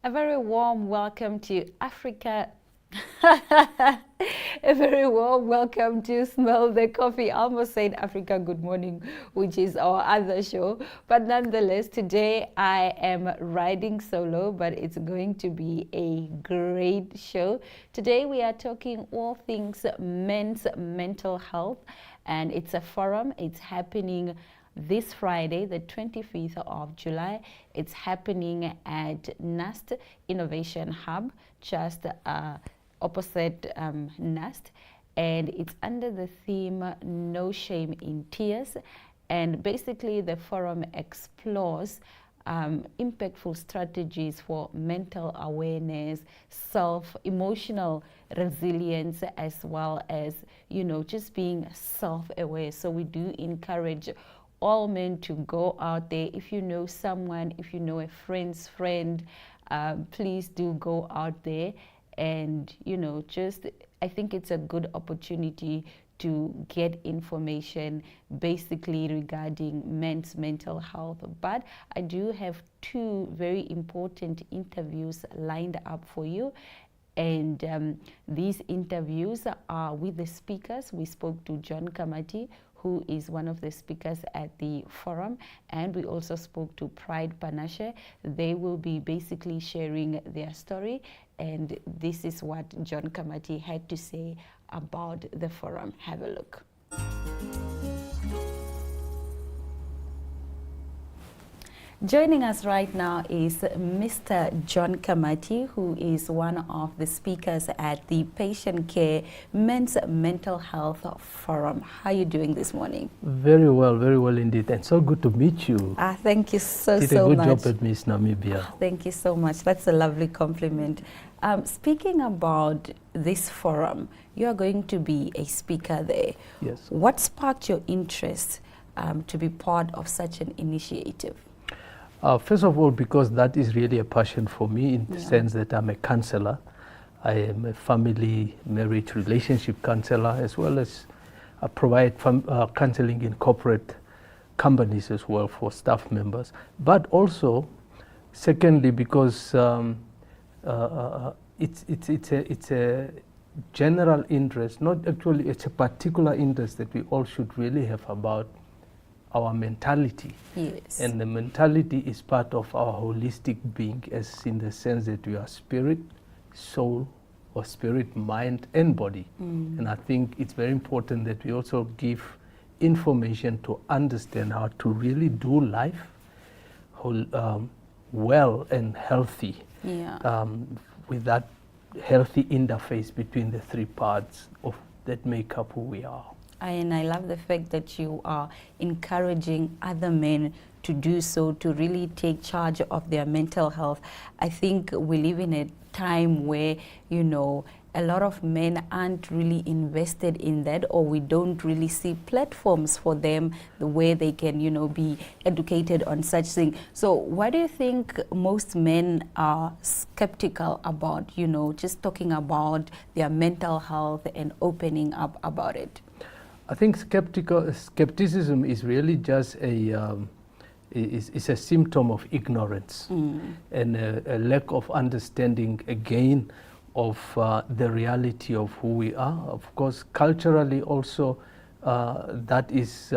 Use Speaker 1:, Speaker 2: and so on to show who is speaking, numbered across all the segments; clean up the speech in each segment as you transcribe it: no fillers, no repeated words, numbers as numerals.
Speaker 1: A very warm welcome to Africa. A very warm welcome to Smell the Coffee. I almost said Africa Good Morning, which is our other show. But nonetheless, today I am riding solo, but it's going to be a great show. Today we are talking all things men's mental health, and it's a forum. It's happening this Friday, the 25th of July. It's happening at NUST Innovation Hub, just opposite NUST, and it's under the theme No Shame in Tears. And basically the forum explores impactful strategies for mental awareness, emotional resilience, as well as, just being self-aware. So we do encourage all men to go out there. If you know someone, if you know a friend's friend, please do go out there. And, I think it's a good opportunity to get information basically regarding men's mental health. But I do have two very important interviews lined up for you. And these interviews are with the speakers. We spoke to John Kamati, who is one of the speakers at the forum, and we also spoke to Pride Panashe. They will be basically sharing their story, and this is what John Kamati had to say about the forum. Have a look. Joining us right now is Mr. John Kamati, who is one of the speakers at the Patient Care Men's Mental Health Forum. How are you doing this morning?
Speaker 2: Very well indeed, and so good to meet you.
Speaker 1: Thank you so much.
Speaker 2: Did a good job at Miss Namibia.
Speaker 1: Thank you so much. That's a lovely compliment. Speaking about this forum, you are going to be a speaker there.
Speaker 2: Yes.
Speaker 1: What sparked your interest to be part of such an initiative?
Speaker 2: First of all, because that is really a passion for me, in the sense that I'm a counselor. I am a family, marriage, relationship counselor, as well as I provide counseling in corporate companies as well for staff members. But also, secondly, because it's a general interest, not actually, it's a particular interest that we all should really have about our mentality.
Speaker 1: Yes.
Speaker 2: And the mentality is part of our holistic being, as in the sense that we are spirit, soul, or spirit, mind, and body. And I think it's very important that we also give information to understand how to really do life well and healthy, with that healthy interface between the three parts that make up who we are.
Speaker 1: And I love the fact that you are encouraging other men to do so, to really take charge of their mental health. I think we live in a time where, a lot of men aren't really invested in that, or we don't really see platforms for them the way they can, be educated on such things. So why do you think most men are skeptical about, just talking about their mental health and opening up about it?
Speaker 2: I think skepticism is really just is a symptom of ignorance and a lack of understanding, again, of the reality of who we are. Of course, culturally also, that is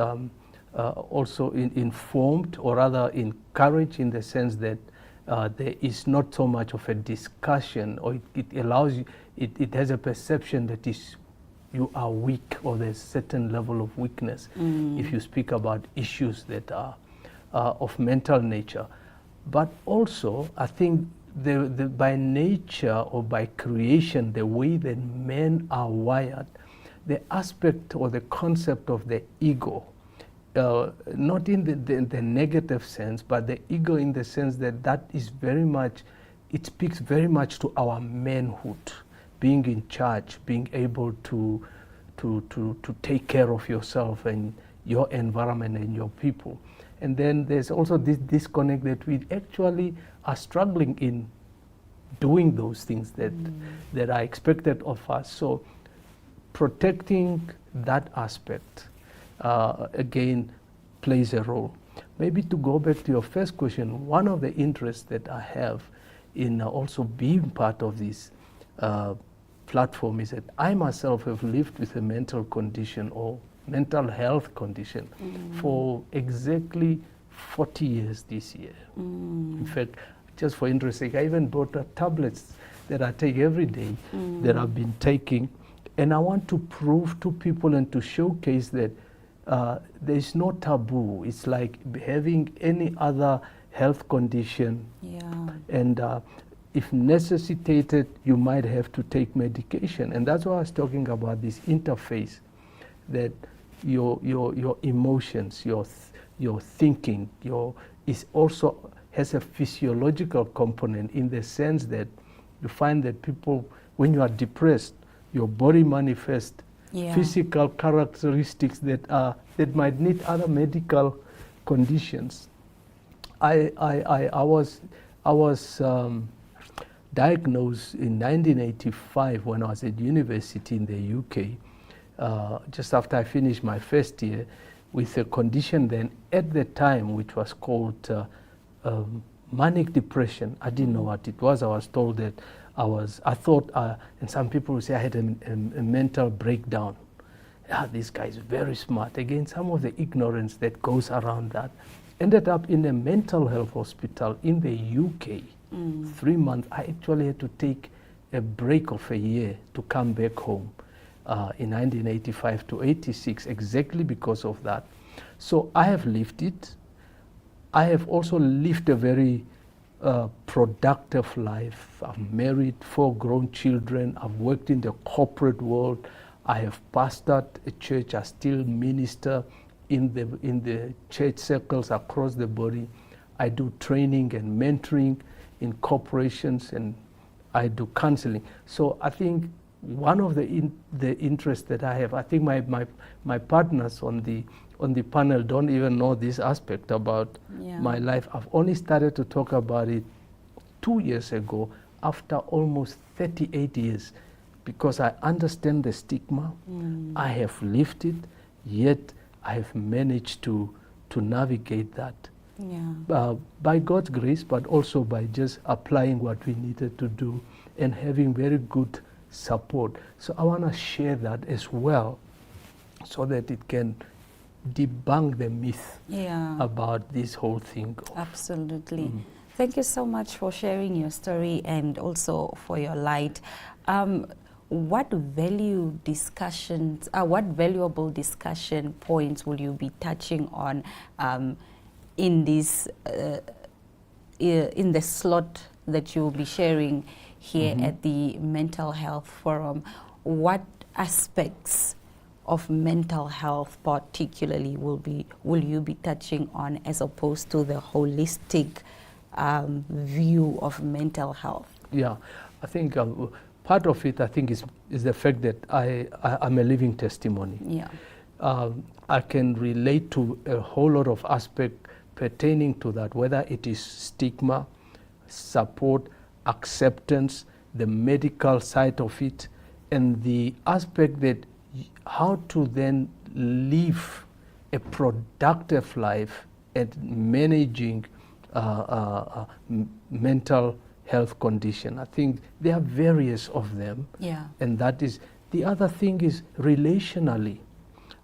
Speaker 2: also informed, or rather encouraged, in the sense that there is not so much of a discussion, or it allows you, it has a perception that you are weak, or there's a certain level of weakness if you speak about issues that are of mental nature. But also, I think by nature or by creation, the way that men are wired, the aspect or the concept of the ego, not in the negative sense, but the ego in the sense that is very much, it speaks very much to our manhood. Being in charge, being able to take care of yourself and your environment and your people. And then there's also this disconnect that we actually are struggling in doing those things that are expected of us. So protecting that aspect again plays a role. Maybe to go back to your first question, one of the interests that I have in also being part of this platform is that I myself have lived with a mental condition or mental health condition for exactly 40 years this year. In fact, just for interest sake, I even bought tablets that I take every day that I've been taking, and I want to prove to people and to showcase that there is no taboo. It's like having any other health condition, and if necessitated, you might have to take medication. And that's why I was talking about this interface, that your emotions, your thinking, is also has a physiological component, in the sense that you find that people, when you are depressed, your body manifests physical characteristics that might need other medical conditions. I was diagnosed in 1985 when I was at university in the UK, just after I finished my first year, with a condition then at the time which was called manic depression. I didn't know what it was. I was told that I thought, and some people would say I had a mental breakdown. This guy is very smart. Again, some of the ignorance that goes around that. Ended up in a mental health hospital in the UK. 3 months. I actually had to take a break of a year to come back home in 1985 to 86, exactly because of that. So I have lived it. I have also lived a very productive life. I've married 4 grown children. I've worked in the corporate world. I have pastored a church. I still minister in the church circles across the body. I do training and mentoring in corporations, and I do counseling. So I think one of the interests that I have, I think my partners on the panel don't even know this aspect about my life. I've only started to talk about it 2 years ago, after almost 38 years, because I understand the stigma. I have lived it, yet I have managed to navigate that. By God's grace, but also by just applying what we needed to do and having very good support. So I want to share that as well, so that it can debunk the myth about this whole thing.
Speaker 1: Absolutely. Thank you so much for sharing your story and also for your light. What valuable discussion points will you be touching on in this in the slot that you will be sharing here at the Mental Health Forum? What aspects of mental health particularly will you be touching on, as opposed to the holistic view of mental health?
Speaker 2: Yeah, I think part of it, I think, is the fact that I'm a living testimony. I can relate to a whole lot of aspects pertaining to that, whether it is stigma, support, acceptance, the medical side of it, and the aspect that how to then live a productive life at managing mental health condition. I think there are various of them. And that is, the other thing is relationally.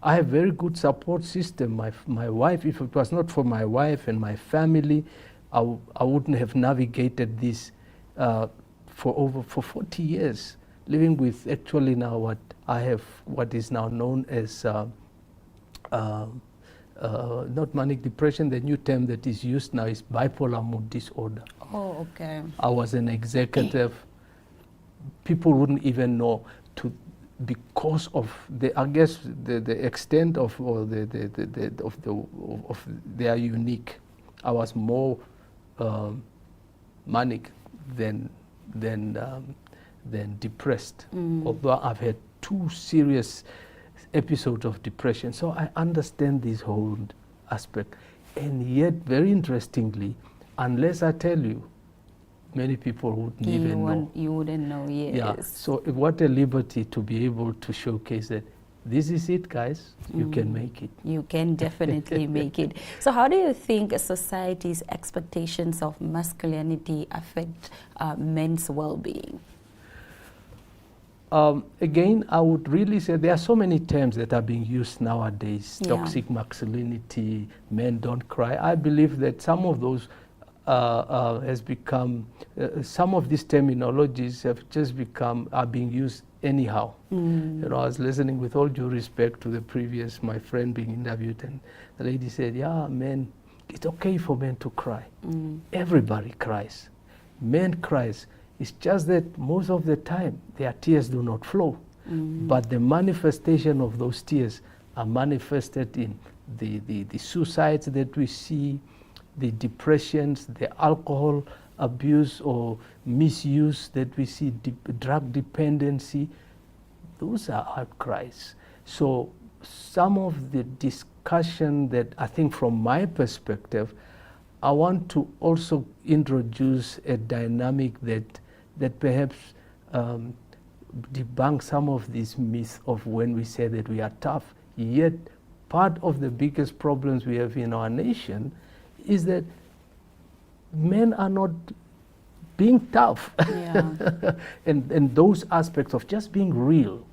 Speaker 2: I have very good support system. My wife, if it was not for my wife and my family, I wouldn't have navigated this for 40 years, living with actually now what is now known as not manic depression. The new term that is used now is bipolar mood disorder.
Speaker 1: Oh, okay.
Speaker 2: I was an executive. People wouldn't even know, because of the extent of they are unique. I was more manic than depressed. Although I've had 2 serious episodes of depression, so I understand this whole aspect. And yet, very interestingly, unless I tell you, many people wouldn't even know.
Speaker 1: You wouldn't know, yes.
Speaker 2: Yeah. So what a liberty to be able to showcase that this is it, guys. You can make it.
Speaker 1: You can definitely make it. So how do you think society's expectations of masculinity affect men's well-being?
Speaker 2: Again, I would really say there are so many terms that are being used nowadays.
Speaker 1: Yeah.
Speaker 2: Toxic masculinity, men don't cry. I believe that some of those has become, some of these terminologies have just become, are being used anyhow. You know, I was listening with all due respect to the previous, my friend being interviewed, and the lady said, yeah, men, it's okay for men to cry. Everybody cries. Men cries. It's just that most of the time their tears do not flow. But the manifestation of those tears are manifested in the suicides that we see, the depressions, the alcohol abuse or misuse that we see, drug dependency. Those are outcries. So some of the discussion that I think from my perspective, I want to also introduce a dynamic that perhaps debunk some of these myths of when we say that we are tough. Yet part of the biggest problems we have in our nation is that men are not being tough.
Speaker 1: Yeah.
Speaker 2: and those aspects of just being real.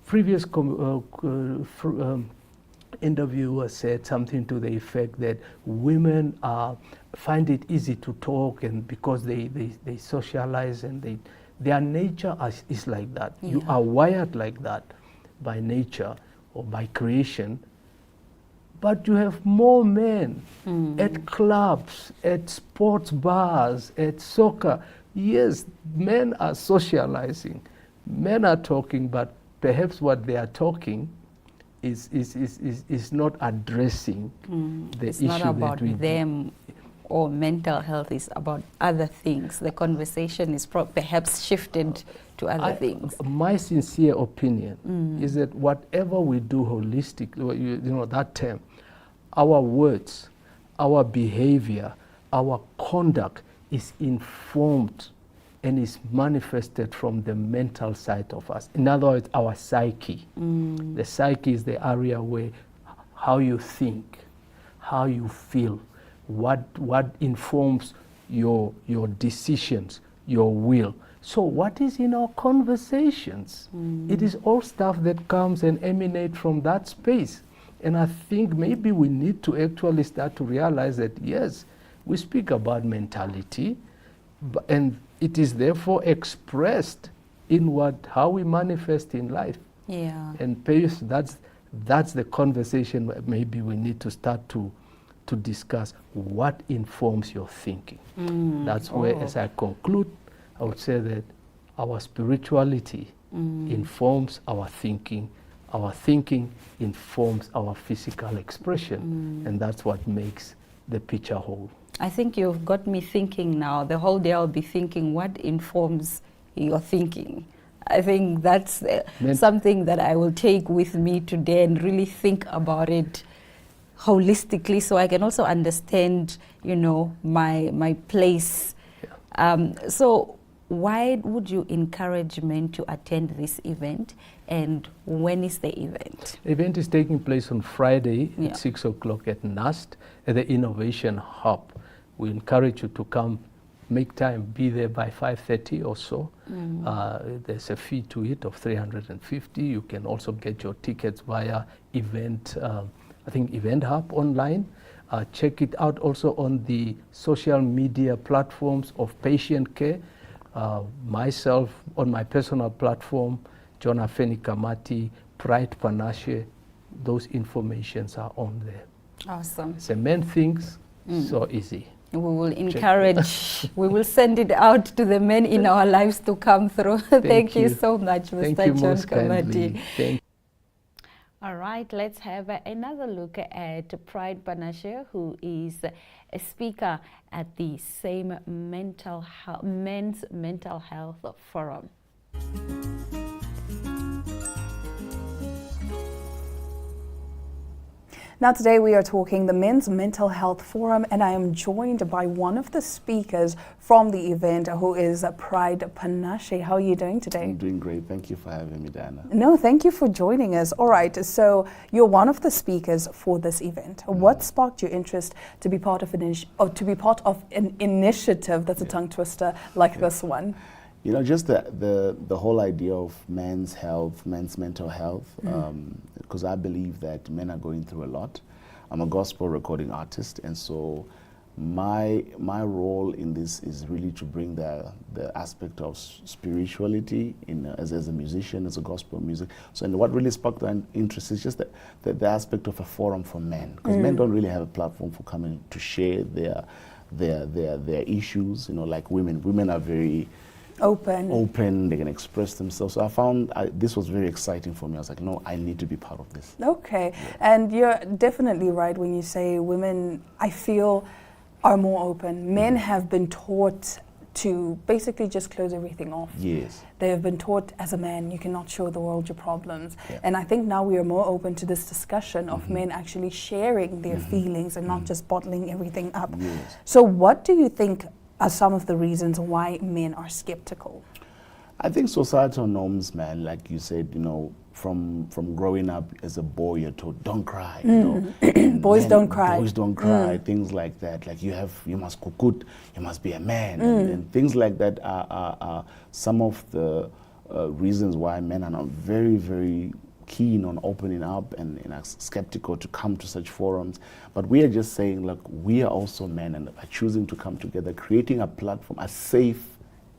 Speaker 2: Previous interviewer said something to the effect that women find it easy to talk, and because they socialize and their nature is like that.
Speaker 1: Yeah.
Speaker 2: You are wired like that by nature or by creation. But you have more men at clubs, at sports bars, at soccer. Yes, men are socializing, men are talking, but perhaps what they are talking is not addressing the
Speaker 1: It's
Speaker 2: issue
Speaker 1: not about
Speaker 2: that we
Speaker 1: them or mental health, it's about other things. The conversation is perhaps shifted to other things.
Speaker 2: My sincere opinion is that whatever we do holistically, you know that term, our words, our behavior, our conduct is informed and is manifested from the mental side of us. In other words, our psyche. The psyche is the area where how you think, how you feel, what informs your decisions, your will. So what is in our conversations? It is all stuff that comes and emanates from that space. And I think maybe we need to actually start to realize that, yes, we speak about mentality, and it is therefore expressed in how we manifest in life.
Speaker 1: Yeah.
Speaker 2: And that's the conversation that maybe we need to start to discuss. What informs your thinking? That's where, as I conclude, I would say that our spirituality informs our thinking. Our thinking informs our physical expression, and that's what makes the picture whole.
Speaker 1: I think you've got me thinking now. The whole day I'll be thinking, what informs your thinking? I think that's something that I will take with me today and really think about it holistically, so I can also understand, you know, my place. Yeah. So why would you encourage men to attend this event, and when is the event?
Speaker 2: The event is taking place on Friday
Speaker 1: Yeah.
Speaker 2: at 6 o'clock at NUST at the Innovation Hub. We encourage you to come, make time, be there by 5:30 or so. There's a fee to it of 350. You can also get your tickets via Event Hub online. Check it out also on the social media platforms of Patient Care. Myself on my personal platform, John Afeni Kamati, Pride Panashe, those informations are on there.
Speaker 1: Awesome.
Speaker 2: It's a man things, so easy.
Speaker 1: We will encourage, we will send it out to the men in our lives to come through. Thank you so much, Mr.
Speaker 2: Thank you
Speaker 1: John
Speaker 2: most kindly.
Speaker 1: Kamati.
Speaker 2: Thank
Speaker 1: All right, let's have another look at Pride Panashe, who is a speaker at the same Men's Mental Health Forum.
Speaker 3: Now today we are talking the Men's Mental Health Forum, and I am joined by one of the speakers from the event, who is Pride Panache. How are you doing today?
Speaker 4: I'm doing great. Thank you for having me, Diana.
Speaker 3: No, thank you for joining us. All right, so you're one of the speakers for this event. What sparked your interest to be part of an initiative that's a tongue twister like this one?
Speaker 4: You know, just the whole idea of men's health, men's mental health, because I believe that men are going through a lot. I'm a gospel recording artist, and so my role in this is really to bring the aspect of spirituality in as a musician, as a gospel music. So, and what really sparked that interest is just the aspect of a forum for men, because men don't really have a platform for coming to share their issues. You know, like women. Women are very open, they can express themselves. So I found this was very exciting for me. I was like, no, I need to be part of this.
Speaker 3: Okay, and you're definitely right when you say women, I feel, are more open. Men have been taught to basically just close everything off.
Speaker 4: Yes.
Speaker 3: They have been taught, as a man, you cannot show the world your problems.
Speaker 4: Yeah.
Speaker 3: And I think now we are more open to this discussion of men actually sharing their feelings and not just bottling everything up.
Speaker 4: Yes.
Speaker 3: So what do you think are some of the reasons why men are skeptical?
Speaker 4: I think societal norms, man, like you said, you know, from growing up as a boy, you're told, don't cry, you know. And
Speaker 3: Boys don't cry.
Speaker 4: Boys don't cry, things like that. Like you must kukut, you must be a man. And things like that are some of the reasons why men are not very, very keen on opening up and are skeptical to come to such forums. But we are just saying, look, we are also men and are choosing to come together, creating a platform, a safe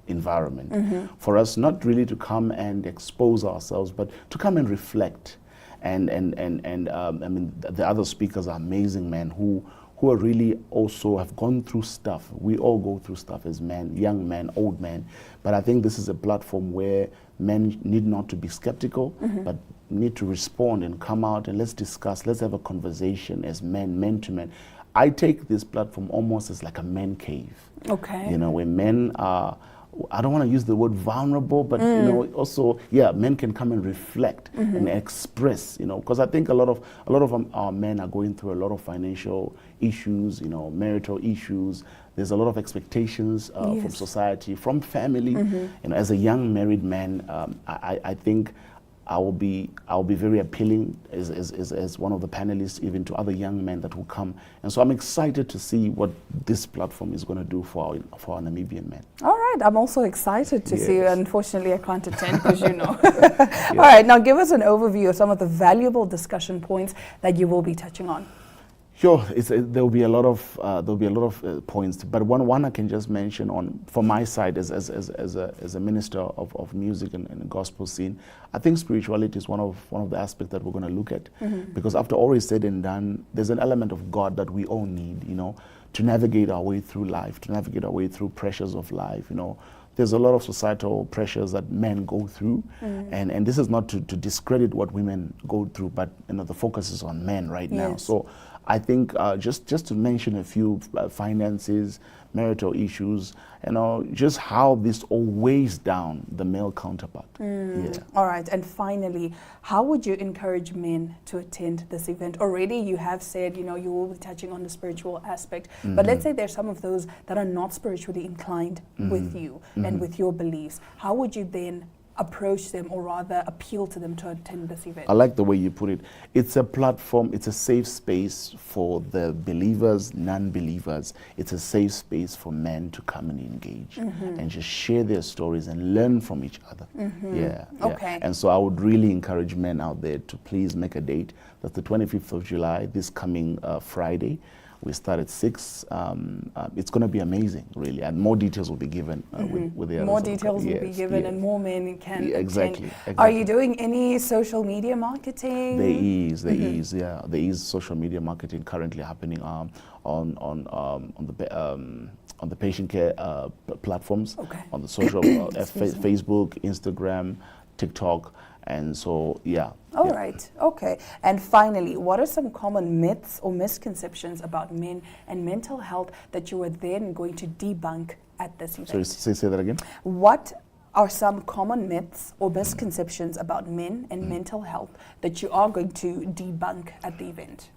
Speaker 4: environment for us, not really to come and expose ourselves, but to come and reflect. And I mean, the other speakers are amazing men who are really also have gone through stuff. We all go through stuff as men, young men, old men. But I think this is a platform where men need not to be skeptical, but need to respond and come out and let's discuss, let's have a conversation as men to men. I take this platform almost as like a men cave.
Speaker 3: Okay.
Speaker 4: You know, where men are, I don't want to use the word vulnerable, but you know, also, yeah, men can come and reflect and express, you know, because I think a lot of our men are going through a lot of financial issues, you know, marital issues. There's a lot of expectations from society, from family. You know, as a young married man, I think I will be very appealing as one of the panelists, even to other young men that will come. And so I'm excited to see what this platform is going to do for our Namibian men.
Speaker 3: All right, I'm also excited to see. Unfortunately, I can't attend because you know.
Speaker 4: Yeah.
Speaker 3: All right, now give us an overview of some of the valuable discussion points that you will be touching on.
Speaker 4: Sure, there will be a lot of points, but one I can just mention on from my side as a minister of music and gospel scene. I think spirituality is one of the aspects that we're going to look at, because after all is said and done, there's an element of God that we all need, you know, to navigate our way through life, to navigate our way through pressures of life, you know. There's a lot of societal pressures that men go through, and this is not to discredit what women go through, but you know, the focus is on men right now. So I think just to mention a few, finances, marital issues, you know, just how this all weighs down the male counterpart. Yeah.
Speaker 3: All right, and finally, how would you encourage men to attend this event? Already you have said, you know, you will be touching on the spiritual aspect, but let's say there's some of those that are not spiritually inclined with you and with your beliefs. How would you then approach them, or rather appeal to them to attend this event?
Speaker 4: I like the way you put it. It's a platform, it's a safe space for the believers, non-believers. It's a safe space for men to come and engage and just share their stories and learn from each other. Yeah.
Speaker 3: Okay.
Speaker 4: And so I would really encourage men out there to please make a date. That's the 25th of July, this coming Friday. We start at 6. It's going to be amazing, really, and more details will be given with the
Speaker 3: more
Speaker 4: others.
Speaker 3: Details will be given, and more men can
Speaker 4: exactly.
Speaker 3: Are you doing any social media marketing?
Speaker 4: There is social media marketing currently happening on the patient care platforms, on the social Facebook, Instagram, TikTok. And so,
Speaker 3: All right, okay. And finally, what are some common myths or misconceptions about men and mental health that you are then going to debunk at this event?
Speaker 4: Sorry, say that again.
Speaker 3: What are some common myths or misconceptions about men and mental health that you are going to debunk at the event?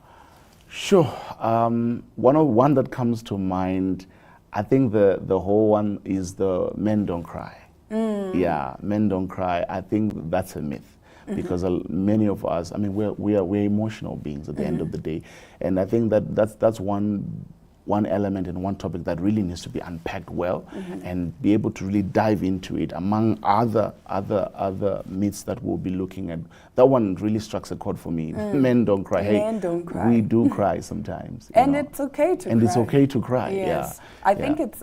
Speaker 4: Sure. One that comes to mind, I think the whole one is the men don't cry. Yeah, men don't cry. I think that's a myth because many of us, I mean, we're emotional beings at the end of the day, and I think that's one element and one topic that really needs to be unpacked well and be able to really dive into it among other myths that we'll be looking at. That one really strikes a chord for me. Men don't cry.
Speaker 3: Men don't cry.
Speaker 4: We do cry sometimes.
Speaker 3: And
Speaker 4: you know.
Speaker 3: it's okay to
Speaker 4: And
Speaker 3: cry.
Speaker 4: it's okay to cry.
Speaker 3: Yes.
Speaker 4: Yeah.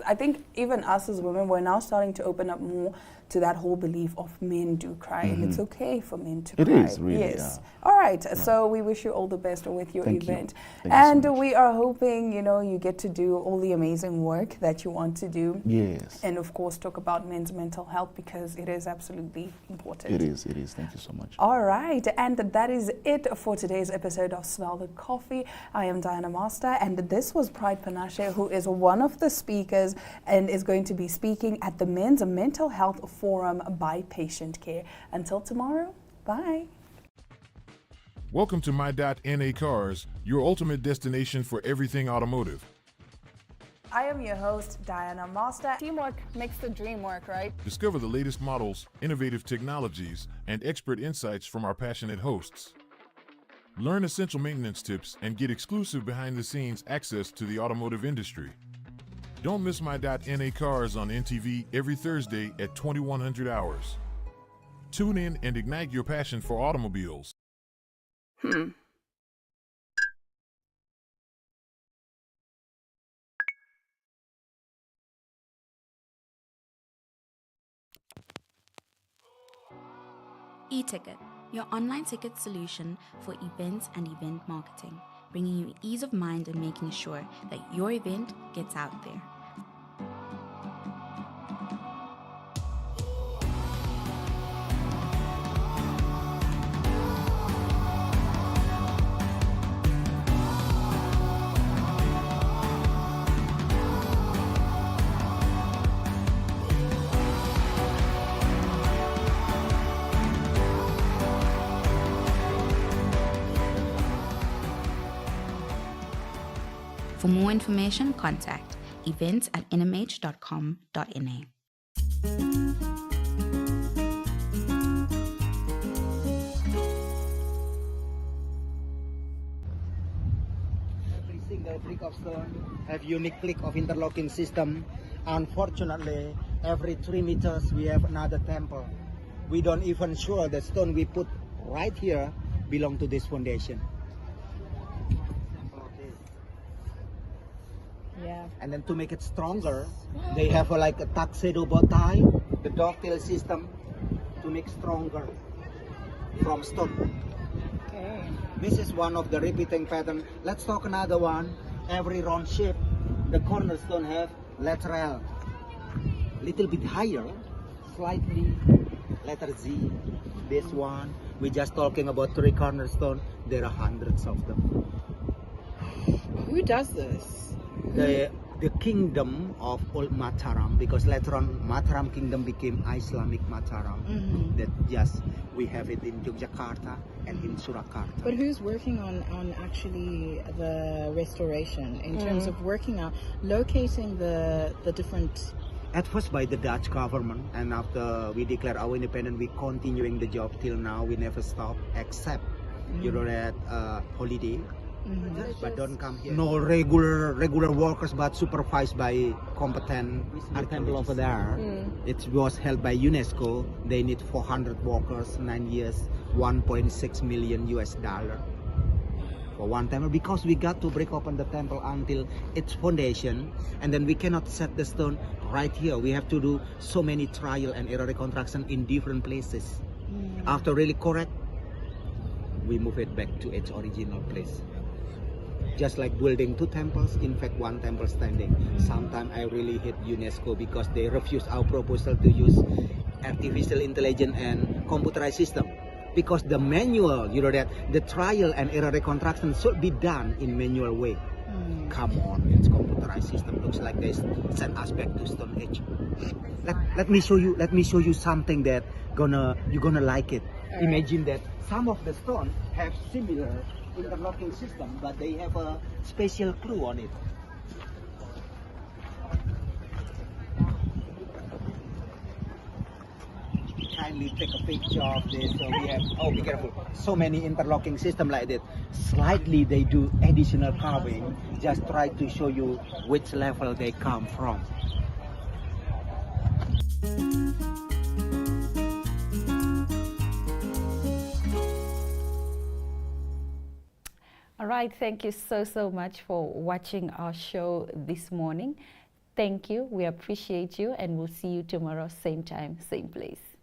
Speaker 3: I think even us as women, we're now starting to open up more to that whole belief of men do cry, and it's okay for men to
Speaker 4: It
Speaker 3: cry.
Speaker 4: is, really,
Speaker 3: Yes. All right. So we wish you all the best with your
Speaker 4: Thank you.
Speaker 3: event.
Speaker 4: Thank you so
Speaker 3: And
Speaker 4: much.
Speaker 3: we are hoping, you get to do all the amazing work that you want to do.
Speaker 4: Yes.
Speaker 3: And of course, talk about men's mental health because it is absolutely important.
Speaker 4: It is. Thank you so much.
Speaker 3: All right, and that is it for today's episode of Smell the Coffee. I am Diana Master, and this was Pride Panache, who is one of the speakers and is going to be speaking at the Men's Mental Health Forum by Patient Care. Until tomorrow, bye.
Speaker 5: Welcome to My.NA Cars, your ultimate destination for everything automotive.
Speaker 3: I am your host, Diana Master. Teamwork makes the dream work, right?
Speaker 5: Discover the latest models, innovative technologies, and expert insights from our passionate hosts. Learn essential maintenance tips and get exclusive behind-the-scenes access to the automotive industry. Don't miss My.NA Cars on NTV every Thursday at 2100 hours. Tune in and ignite your passion for automobiles.
Speaker 6: eTicket, your online ticket solution for events and event marketing, bringing you ease of mind and making sure that your event gets out there. For more information, contact events@nmh.com.na.
Speaker 7: Every single brick of stone have unique click of interlocking system. Unfortunately, every 3 meters we have another temple. We don't even sure the stone we put right here belong to this foundation.
Speaker 3: Yeah.
Speaker 7: And then to make it stronger, they have like a tuxedo bow tie, the dovetail system to make stronger from stone.
Speaker 3: Okay.
Speaker 7: This is one of the repeating pattern. Let's talk another one. Every round shape, the cornerstone have lateral, little bit higher, slightly letter Z. This one, we just talking about 3 cornerstone. There are hundreds of them.
Speaker 8: Who does this?
Speaker 7: The kingdom of old Mataram, because later on Mataram kingdom became Islamic Mataram. That just we have it in Yogyakarta and in Surakarta.
Speaker 8: But who's working on actually the restoration in terms of working out, locating the different...
Speaker 7: At first by the Dutch government, and after we declare our independence, we continuing the job till now. We never stop, except you know that holiday. But don't come here. No regular workers, but supervised by competent temple over there. It was held by UNESCO. They need 400 workers, 9 years, $1.6 million for one temple, because we got to break open the temple until its foundation, and then we cannot set the stone right here. We have to do so many trial and error reconstruction in different places. After really correct, we move it back to its original place. Just like building 2 temples, in fact 1 temple standing. Sometimes I really hate UNESCO because they refuse our proposal to use artificial intelligence and computerized system. Because the manual, you know that the trial and error reconstruction should be done in manual way. Come on, it's computerized system. Looks like they send us back to Stone Age. Let me show you. Let me show you something that you're gonna like it. Imagine that some of the stone have similar interlocking system, but they have a special glue on it. Kindly take a picture of this. So we have, oh, be careful. So many interlocking system like that. Slightly they do additional carving, just try to show you which level they come from.
Speaker 1: All right, thank you so much for watching our show this morning. Thank you, we appreciate you, and we'll see you tomorrow, same time, same place.